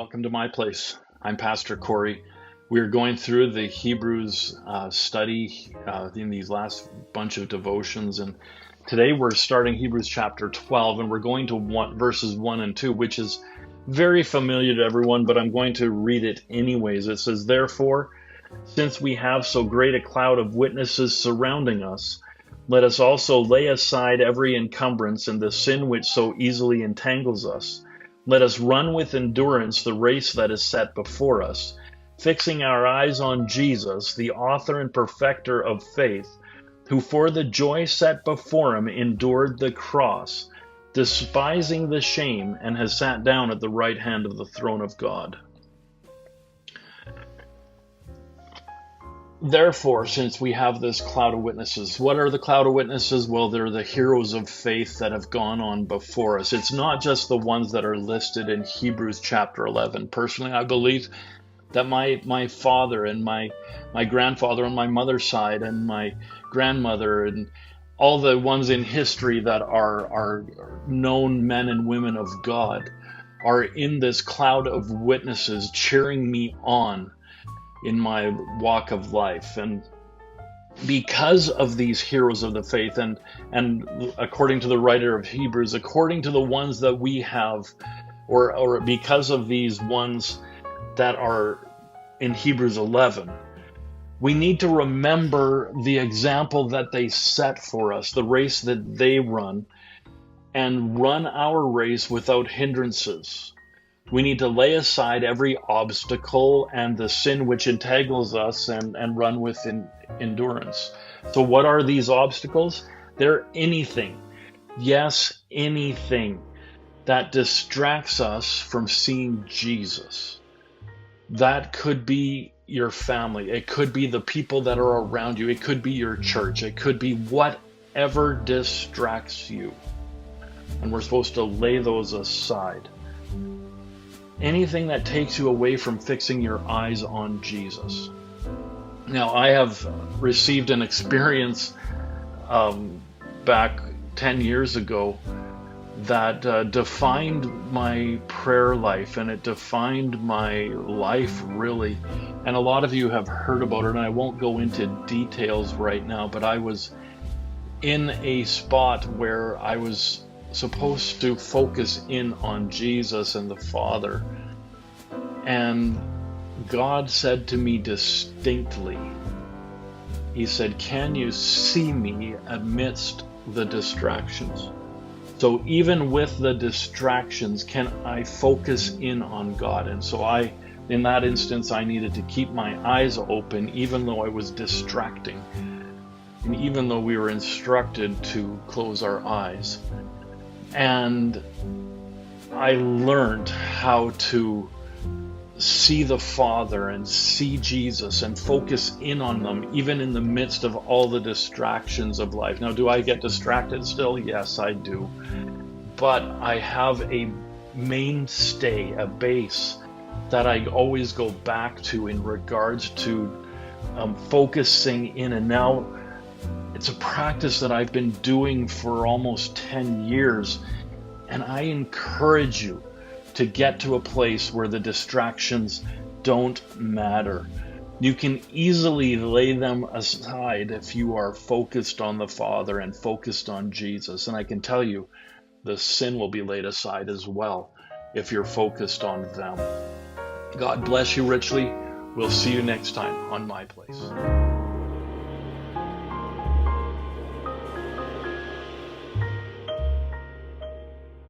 welcome to my place. I'm Pastor Corey. We're going through the Hebrews study in these last bunch of devotions, and today we're starting Hebrews chapter 12, and we're going to verses 1 and 2, which is very familiar to everyone, but I'm going to read it anyways. It says, "Therefore, since we have so great a cloud of witnesses surrounding us, let us also lay aside every encumbrance and the sin which so easily entangles us. Let us run with endurance the race that is set before us, fixing our eyes on Jesus, the author and perfecter of faith, who for the joy set before him endured the cross, despising the shame, and has sat down at the right hand of the throne of God. Therefore, since we have this cloud of witnesses, what are the cloud of witnesses? Well, they're the heroes of faith that have gone on before us. It's not just the ones that are listed in Hebrews chapter 11. Personally, I believe that my father and my grandfather on my mother's side and my grandmother and all the ones in history that are known men and women of God are in this cloud of witnesses cheering me on in my walk of life. And because of these heroes of the faith, and according to the writer of Hebrews, according to the ones that we have, or because of these ones that are in Hebrews 11, we need to remember the example that they set for us, the race that they run, and run our race without hindrances. We need to lay aside every obstacle and the sin which entangles us and run with endurance. So what are these obstacles? They're anything, yes, anything that distracts us from seeing Jesus. That could be your family. It could be the people that are around you. It could be your church. It could be whatever distracts you. And we're supposed to lay those aside. Anything that takes you away from fixing your eyes on Jesus. Now, I have received an experience back 10 years ago that defined my prayer life, and it defined my life, really. And a lot of you have heard about it, and I won't go into details right now, but I was in a spot where I was supposed to focus in on Jesus and the Father. And God said to me distinctly, He said, "Can you see me amidst the distractions?" So even with the distractions, can I focus in on God? And so in that instance, I needed to keep my eyes open, even though I was distracting. And even though we were instructed to close our eyes. And I learned how to see the Father and see Jesus and focus in on them, even in the midst of all the distractions of life. Now, do I get distracted still? Yes, I do. But I have a mainstay, a base that I always go back to in regards to focusing in. And now it's a practice that I've been doing for almost 10 years. And I encourage you to get to a place where the distractions don't matter. You can easily lay them aside if you are focused on the Father and focused on Jesus. And I can tell you, the sin will be laid aside as well if you're focused on them. God bless you richly. We'll see you next time on My Place.